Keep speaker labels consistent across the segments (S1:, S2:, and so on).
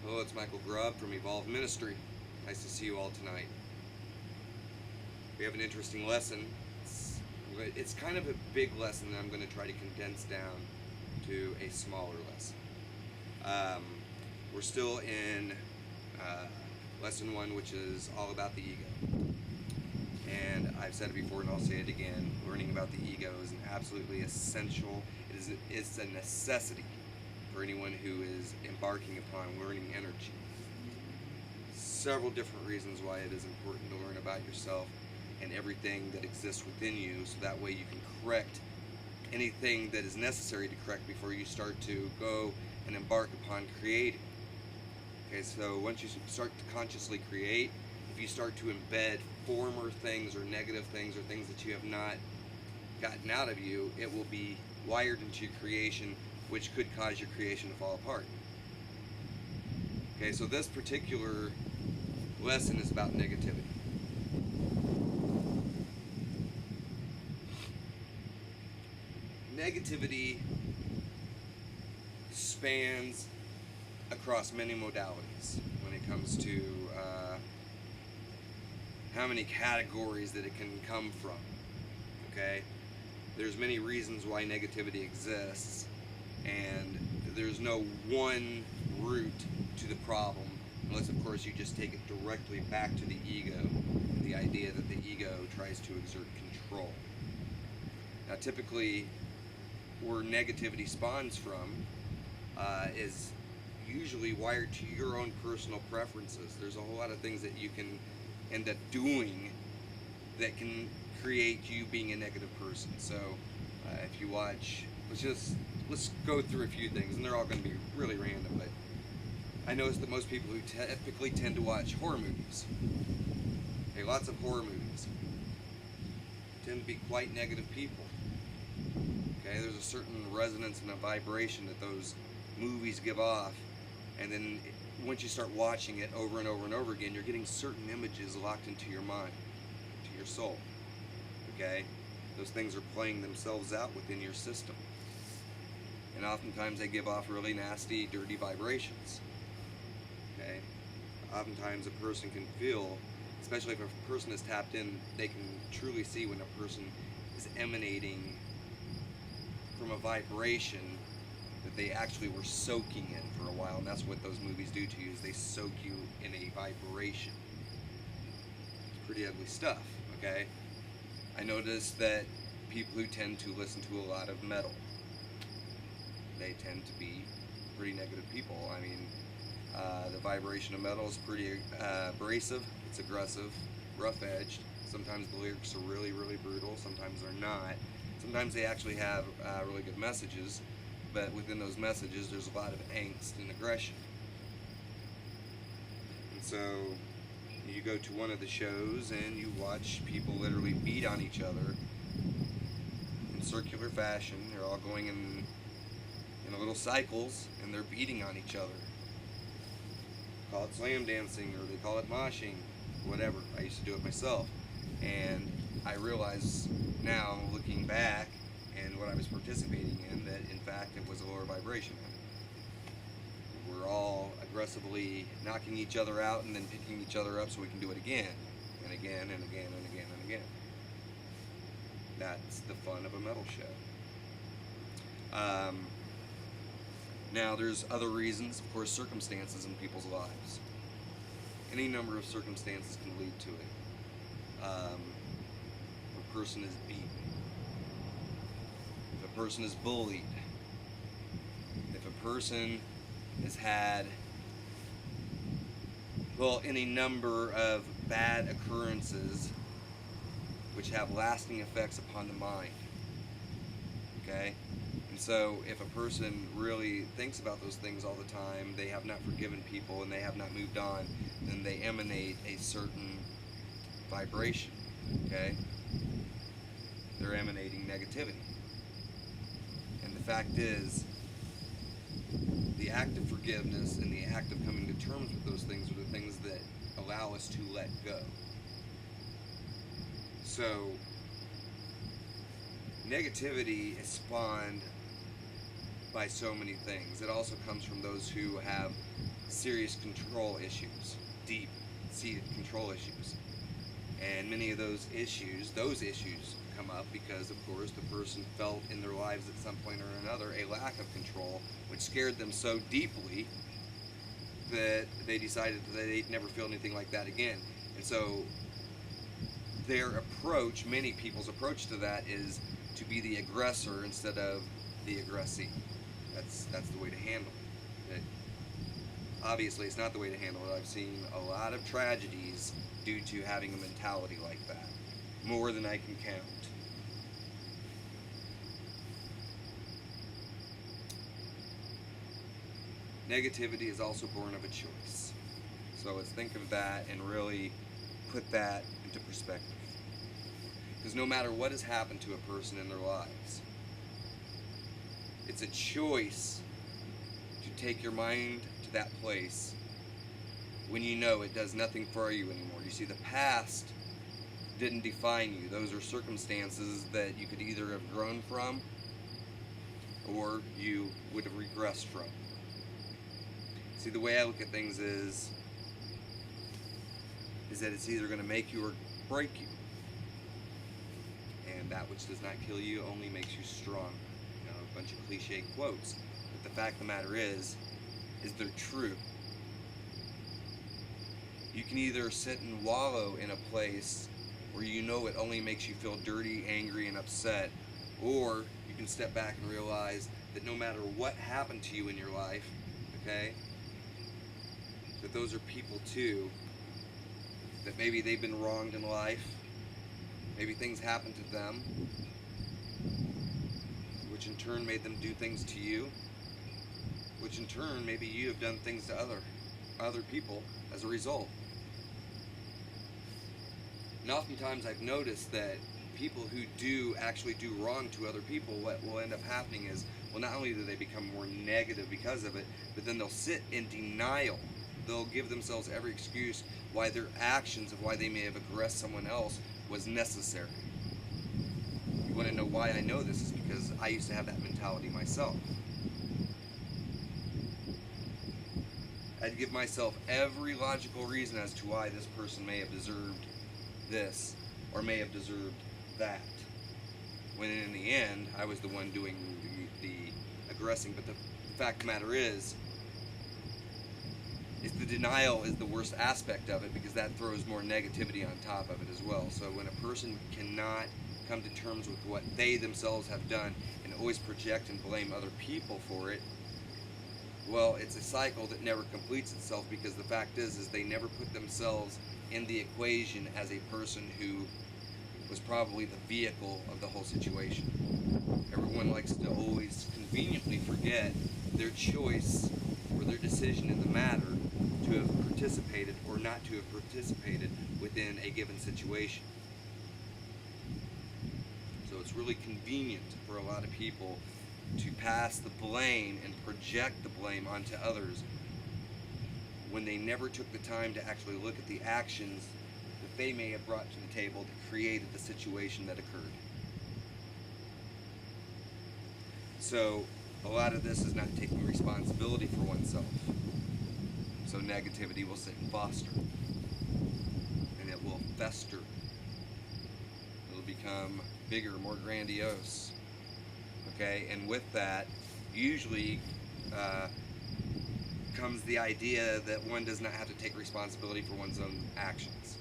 S1: Hello, it's Michael Grubb from Evolve Ministry. Nice to see you all tonight. We have an interesting lesson. It's kind of a big lesson that I'm going to try to condense down to a smaller lesson. We're still in lesson 1, which is all about the ego. And I've said it before and I'll say it again, learning about the ego is an absolutely essential, it's a necessity for anyone who is embarking upon learning energy. Several different reasons why it is important to learn about yourself and everything that exists within you, so that way you can correct anything that is necessary to correct before you start to go and embark upon creating. Okay, so once you start to consciously create, if you start to embed former things or negative things or things that you have not gotten out of you, it will be wired into your creation, which could cause your creation to fall apart. Okay, so this particular lesson is about negativity. Negativity spans across many modalities when it comes to how many categories that it can come from. Okay, there's many reasons why negativity exists, and there's no one route to the problem, unless of course you just take it directly back to the ego, the idea that the ego tries to exert control. Now typically where negativity spawns from is usually wired to your own personal preferences. There's a whole lot of things that you can end up doing that can create you being a negative person. So if you watch, let's go through a few things, and they're all going to be really random, but I notice that most people who typically tend to watch horror movies, okay, lots of horror movies, tend to be quite negative people. Okay, there's a certain resonance and a vibration that those movies give off, and then once you start watching it over and over and over again, you're getting certain images locked into your mind, to your soul. Okay, those things are playing themselves out within your system, and oftentimes they give off really nasty, dirty vibrations. Okay, oftentimes a person can feel, especially if a person is tapped in, they can truly see when a person is emanating from a vibration that they actually were soaking in for a while, and that's what those movies do to you, is they soak you in a vibration. It's pretty ugly stuff, okay? I noticed that people who tend to listen to a lot of metal, they tend to be pretty negative people. I mean, the vibration of metal is pretty abrasive, it's aggressive, rough-edged. Sometimes the lyrics are really, really brutal, sometimes they're not. Sometimes they actually have really good messages, but within those messages there's a lot of angst and aggression. And so you go to one of the shows and you watch people literally beat on each other in circular fashion. They're all going in little cycles, and they're beating on each other. Call it slam dancing, or they call it moshing, whatever. I used to do it myself, and I realize now, looking back, and what I was participating in, that in fact it was a lower vibration. We're all aggressively knocking each other out and then picking each other up so we can do it again and again and again and again and again. That's the fun of a metal show. Now there's other reasons, of course, circumstances in people's lives. Any number of circumstances can lead to it. A person is beaten, if a person is bullied, if a person has had, well, any number of bad occurrences which have lasting effects upon the mind. Okay? And so if a person really thinks about those things all the time, they have not forgiven people and they have not moved on, then they emanate a certain vibration. Okay? They're emanating negativity. And the fact is, the act of forgiveness and the act of coming to terms with those things are the things that allow us to let go. So, negativity is spawned by so many things. It also comes from those who have serious control issues, deep-seated control issues. And many of those issues come up because, of course, the person felt in their lives at some point or another a lack of control, which scared them so deeply that they decided that they'd never feel anything like that again. And so their approach, many people's approach to that, is to be the aggressor instead of the aggressee. That's the way to handle it. Obviously, it's not the way to handle it. I've seen a lot of tragedies due to having a mentality like that, more than I can count. Negativity is also born of a choice. So let's think of that and really put that into perspective. Because no matter what has happened to a person in their lives, it's a choice to take your mind to that place when you know it does nothing for you anymore. You see, the past didn't define you. Those are circumstances that you could either have grown from or you would have regressed from. See, the way I look at things is that it's either going to make you or break you. And that which does not kill you only makes you strong. You know, a bunch of cliche quotes. But the fact of the matter is they're true. You can either sit and wallow in a place where you know it only makes you feel dirty, angry, and upset, or you can step back and realize that no matter what happened to you in your life, okay, that those are people too, that maybe they've been wronged in life, maybe things happened to them, which in turn made them do things to you, which in turn maybe you have done things to other people as a result. And oftentimes I've noticed that people who do actually do wrong to other people, what will end up happening is, well, not only do they become more negative because of it, but then they'll sit in denial. They'll give themselves every excuse why their actions of why they may have aggressed someone else was necessary. You want to know why I know this? Is because I used to have that mentality myself. I'd give myself every logical reason as to why this person may have deserved this or may have deserved that, when in the end I was the one doing the aggressing. But the fact of the matter is the denial is the worst aspect of it, because that throws more negativity on top of it as well. So when a person cannot come to terms with what they themselves have done and always project and blame other people for it, well, it's a cycle that never completes itself, because the fact is they never put themselves in the equation as a person who was probably the vehicle of the whole situation. Everyone likes to always conveniently forget their choice or their decision in the matter to have participated or not to have participated within a given situation. So it's really convenient for a lot of people to pass the blame and project the blame onto others when they never took the time to actually look at the actions that they may have brought to the table that created the situation that occurred. So a lot of this is not taking responsibility for oneself. So negativity will sit and foster, and it will fester. It'll become bigger, more grandiose. Okay, and with that, usually comes the idea that one does not have to take responsibility for one's own actions.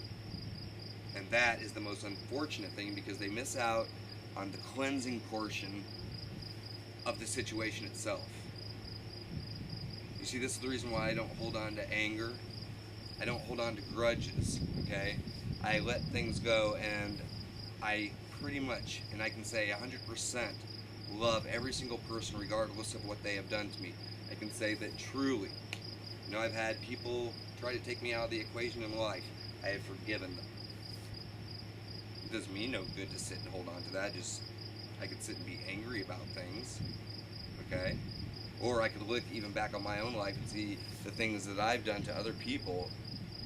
S1: And that is the most unfortunate thing, because they miss out on the cleansing portion of the situation itself. You see, this is the reason why I don't hold on to anger. I don't hold on to grudges, okay? I let things go, and I pretty much, and I can say 100%, love every single person regardless of what they have done to me. I can say that truly. You know, I've had people try to take me out of the equation in life. I have forgiven them. It does me no good to sit and hold on to that. I could sit and be angry about things, okay? Or I could look even back on my own life and see the things that I've done to other people,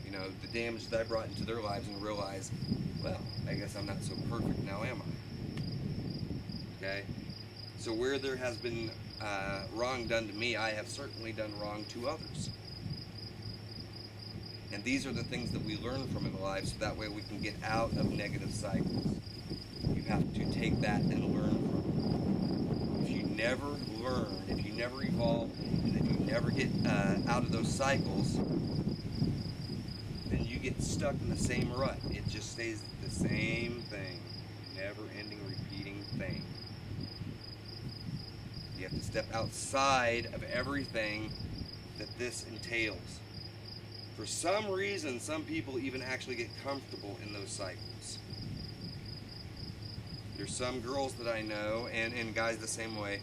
S1: you know, the damage that I brought into their lives, and realize, well, I guess I'm not so perfect now, am I? Okay? So where there has been wrong done to me, I have certainly done wrong to others. And these are the things that we learn from in life, so that way we can get out of negative cycles. You have to take that and learn from it. If you never learn, if you never evolve, and if you never get out of those cycles, then you get stuck in the same rut. It just stays the same thing, never-ending, repeating thing. You have to step outside of everything that this entails. For some reason, some people even actually get comfortable in those cycles. There's some girls that I know, and guys the same way,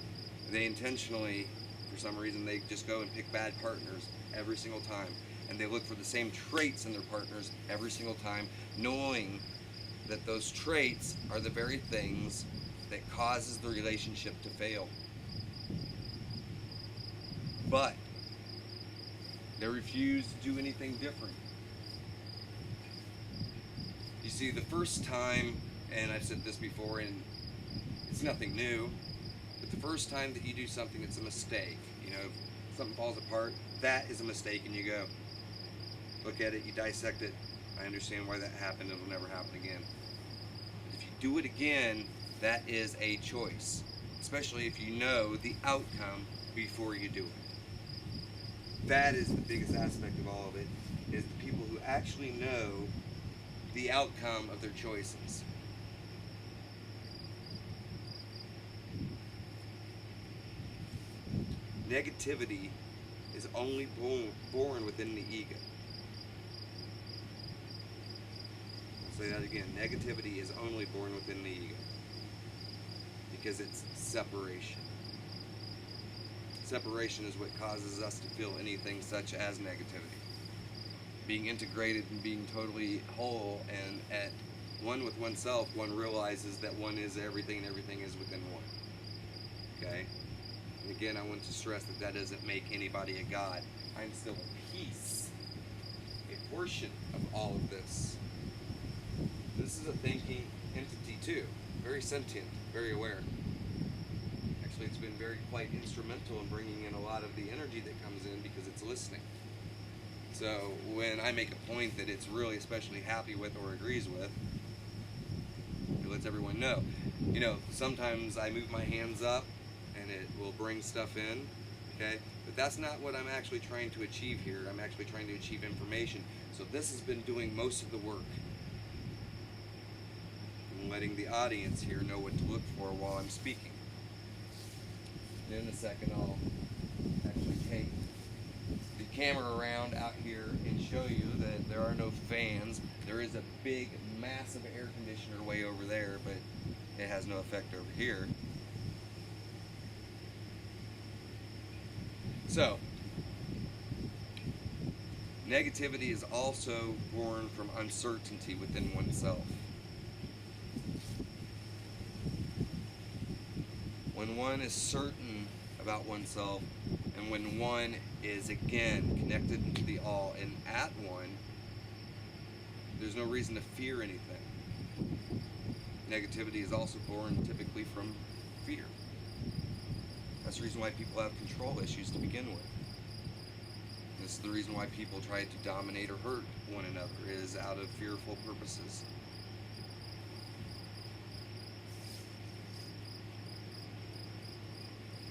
S1: they intentionally, for some reason, they just go and pick bad partners every single time. And they look for the same traits in their partners every single time, knowing that those traits are the very things that causes the relationship to fail. But they refuse to do anything different. You see, the first time, and I've said this before, and it's nothing new, but the first time that you do something that's a mistake, if something falls apart, that is a mistake, and you go, look at it, you dissect it, I understand why that happened, it'll never happen again. But if you do it again, that is a choice, especially if you know the outcome before you do it. That is the biggest aspect of all of it, is the people who actually know the outcome of their choices. Negativity is only born within the ego. I'll say that again. Negativity is only born within the ego, because it's separation. Separation is what causes us to feel anything such as negativity. Being integrated and being totally whole and at one with oneself, one realizes that one is everything and everything is within one. Okay? And again, I want to stress that that doesn't make anybody a god. I'm still a piece, a portion of all of this. This is a thinking entity too, very sentient, very aware. Actually, it's been quite instrumental in bringing in a lot of the energy that comes in because it's listening. So when I make a point that it's really especially happy with or agrees with, it lets everyone know. Sometimes I move my hands up and it will bring stuff in, okay? But that's not what I'm actually trying to achieve here. I'm actually trying to achieve information. So this has been doing most of the work. And letting the audience here know what to look for while I'm speaking. In a second, I'll actually take the camera around out here and show you that there are no fans. There is a big, massive air conditioner way over there, but it has no effect over here. So, negativity is also born from uncertainty within oneself. When one is certain about oneself, and when one is again connected to the all and at one, there's no reason to fear anything. Negativity is also born typically from fear. That's the reason why people have control issues to begin with. This is the reason why people try to dominate or hurt one another, is out of fearful purposes.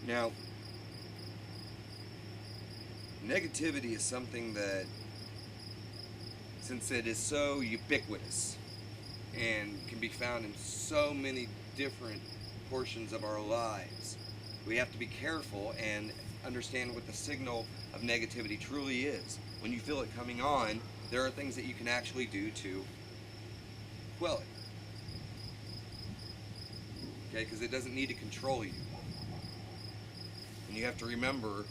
S1: Now, negativity is something that, since it is so ubiquitous and can be found in so many different portions of our lives, we have to be careful and understand what the signal of negativity truly is. When you feel it coming on, there are things that you can actually do to quell it. Okay, because it doesn't need to control you. And you have to remember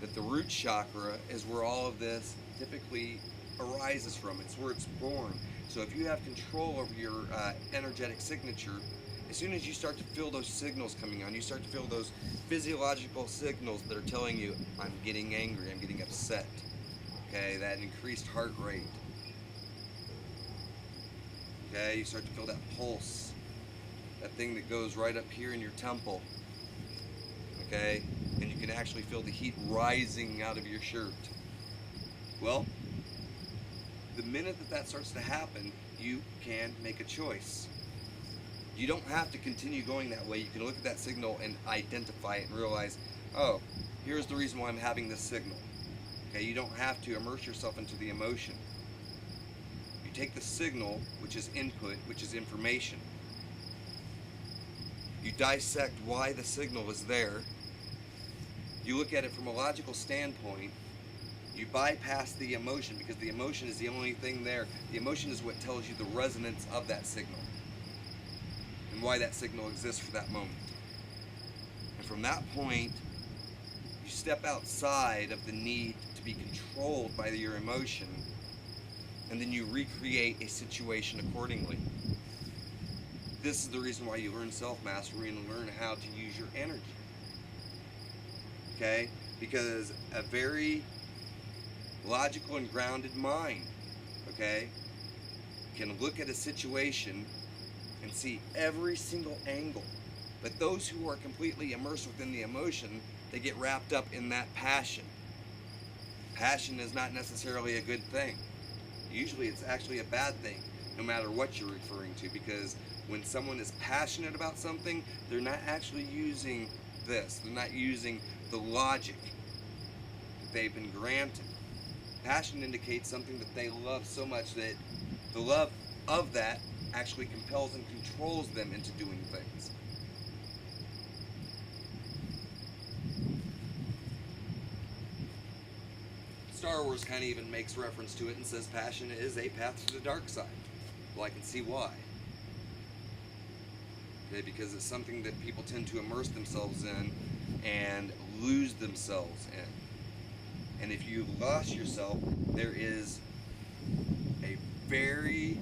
S1: that the root chakra is where all of this typically arises from. It's where it's born. So if you have control over your energetic signature, as soon as you start to feel those signals coming on, you start to feel those physiological signals that are telling you, I'm getting angry, I'm getting upset. Okay, that increased heart rate. Okay, you start to feel that pulse, that thing that goes right up here in your temple. Okay, and you can actually feel the heat rising out of your shirt. Well, the minute that that starts to happen, you can make a choice. You don't have to continue going that way. You can look at that signal and identify it and realize, oh, here's the reason why I'm having this signal. Okay, you don't have to immerse yourself into the emotion. You take the signal, which is input, which is information. You dissect why the signal is there. You look at it from a logical standpoint. You bypass the emotion, because the emotion is the only thing there. The emotion is what tells you the resonance of that signal and why that signal exists for that moment. And from that point, you step outside of the need to be controlled by your emotion, and then you recreate a situation accordingly. This is the reason why you learn self-mastery and learn how to use your energy. Okay? Because a very logical and grounded mind, okay, can look at a situation and see every single angle. But those who are completely immersed within the emotion, they get wrapped up in that passion. Passion is not necessarily a good thing. Usually it's actually a bad thing, no matter what you're referring to, because when someone is passionate about something, they're not actually using this. They're not using the logic that they've been granted. Passion indicates something that they love so much that the love of that actually compels and controls them into doing things. Star Wars kind of even makes reference to it and says passion is a path to the dark side. Well, I can see why. Okay, because it's something that people tend to immerse themselves in and lose themselves in. And if you've lost yourself, there is a very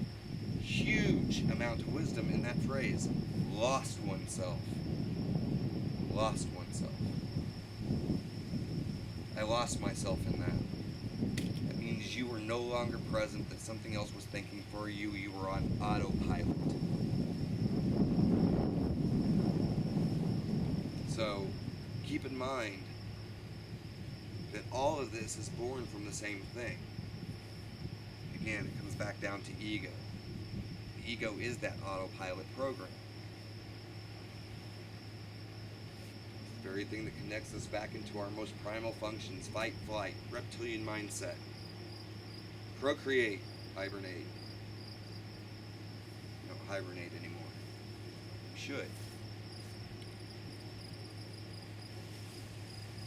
S1: huge amount of wisdom in that phrase. Lost oneself. Lost oneself. I lost myself in that. That means you were no longer present, that something else was thinking for you. You were on autopilot. So, keep in mind that all of this is born from the same thing. Again, it comes back down to ego. The ego is that autopilot program. The very thing that connects us back into our most primal functions: fight, flight, reptilian mindset, procreate, hibernate. You don't hibernate anymore. You should.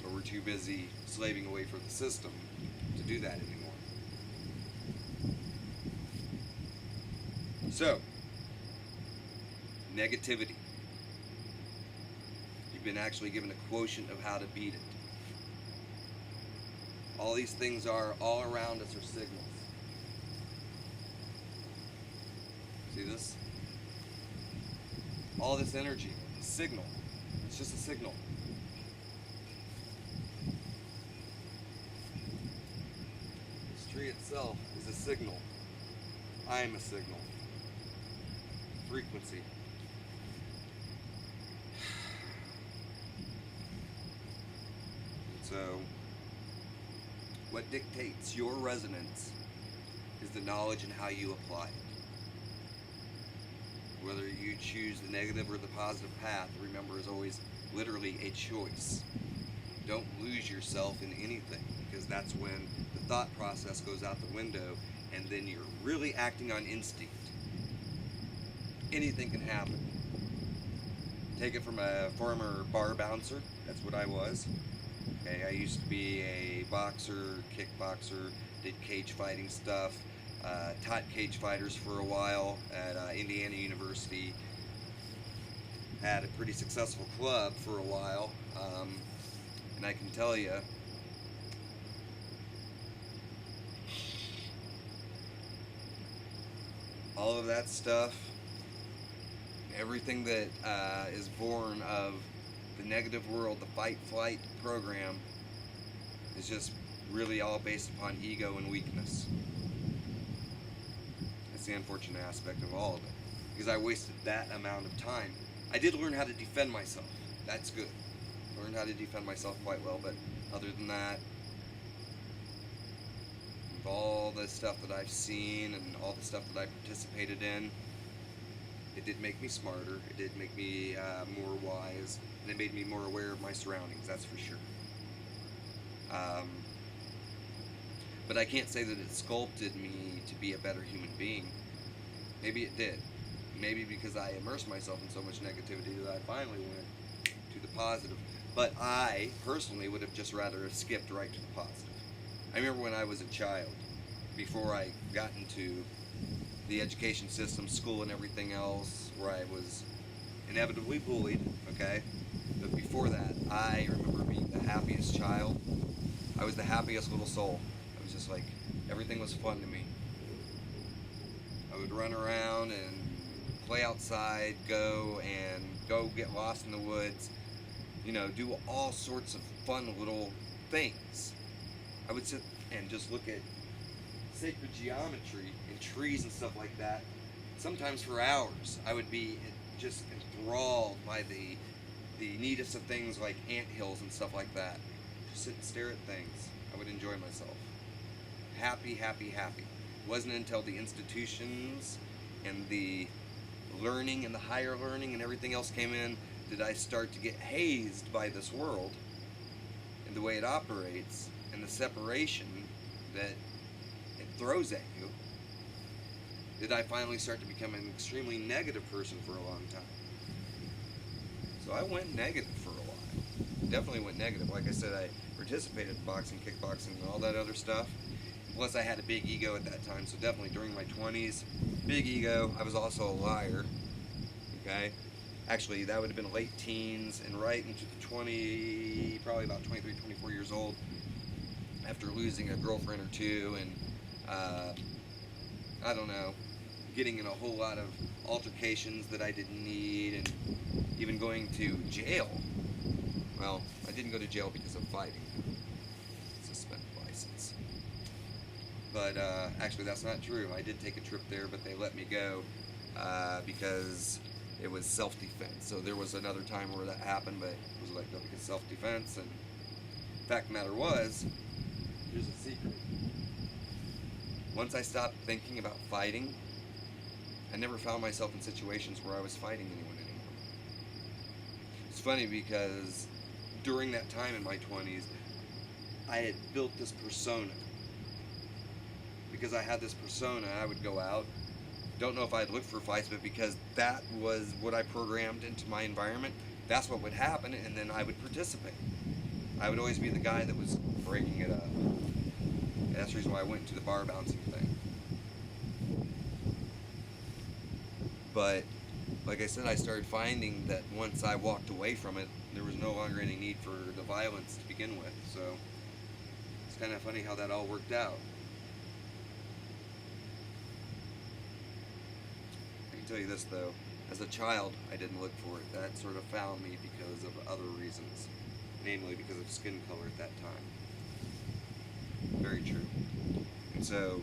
S1: But we're too busy slaving away for the system to do that anymore. So, negativity. You've been actually given a quotient of how to beat it. All these things are all around us are signals. See this? All this energy, a signal. It's just a signal. This tree itself is a signal. I am a signal. Frequency. So, what dictates your resonance is the knowledge and how you apply it. Whether you choose the negative or the positive path, remember, is always literally a choice. Don't lose yourself in anything, because that's when the thought process goes out the window and then you're really acting on instinct. Anything can happen. Take it from a former bar bouncer. That's what I was. Okay, I used to be a boxer, kickboxer, did cage fighting stuff, taught cage fighters for a while at Indiana University. Had a pretty successful club for a while, and I can tell you, all of that stuff, everything that is born of the negative world, the fight-flight program, is just really all based upon ego and weakness. That's the unfortunate aspect of all of it, because I wasted that amount of time. I did learn how to defend myself. That's good. Learned how to defend myself quite well, but other than that, we've all all the stuff that I've seen and all the stuff that I participated in, it did make me smarter. It did make me more wise, and it made me more aware of my surroundings. That's for sure. But I can't say that it sculpted me to be a better human being. Maybe it did. Maybe because I immersed myself in so much negativity that I finally went to the positive. But I personally would have just rather have skipped right to the positive. I remember when I was a child, before I got into the education system, school and everything else, where I was inevitably bullied, okay? But before that, I remember being the happiest child. I was the happiest little soul. I was just like, everything was fun to me. I would run around and play outside, go get lost in the woods, you know, do all sorts of fun little things. I would sit and just look at sacred geometry and trees and stuff like that, sometimes for hours. I would be just enthralled by the neatest of things like anthills and stuff like that. Just sit and stare at things. I would enjoy myself. Happy, happy, happy. It wasn't until the institutions and the learning and the higher learning and everything else came in did I start to get hazed by this world and the way it operates and the separation that it throws at you, did I finally start to become an extremely negative person for a long time. So I went negative for a while. Definitely went negative. Like I said, I participated in boxing, kickboxing, and all that other stuff. Plus I had a big ego at that time, so definitely during my 20s, big ego. I was also a liar, okay? Actually, that would have been late teens and right into the probably about 23, 24 years old, after losing a girlfriend or two and, I don't know, getting in a whole lot of altercations that I didn't need, and even going to jail. Well, I didn't go to jail because of fighting. Suspended license. But actually that's not true. I did take a trip there, but they let me go because it was self-defense. So there was another time where that happened, but it was let go because self-defense. And fact of the matter was, here's a secret. Once I stopped thinking about fighting, I never found myself in situations where I was fighting anyone anymore. It's funny because during that time in my 20s, I had built this persona. Because I had this persona, I would go out. Don't know if I'd look for fights, but because that was what I programmed into my environment, that's what would happen, and then I would participate. I would always be the guy that was breaking it up. And that's the reason why I went into the bar bouncing thing. But, like I said, I started finding that once I walked away from it, there was no longer any need for the violence to begin with. So, it's kind of funny how that all worked out. Tell you this though, as a child I didn't look for it. That sort of found me because of other reasons, namely because of skin color at that time. Very true. And so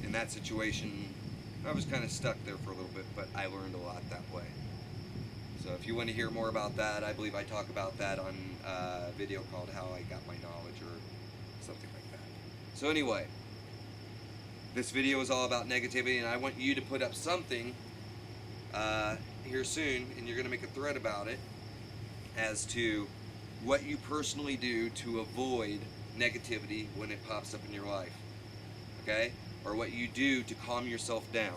S1: in that situation I was kind of stuck there for a little bit, but I learned a lot that way. So if you want to hear more about that, I believe I talk about that on a video called How I Got My Knowledge or something like that. So anyway, this video is all about negativity, and I want you to put up something here soon, and you're going to make a thread about it as to what you personally do to avoid negativity when it pops up in your life, okay? Or what you do to calm yourself down.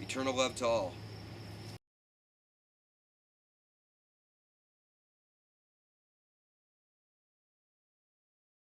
S1: Eternal love to all.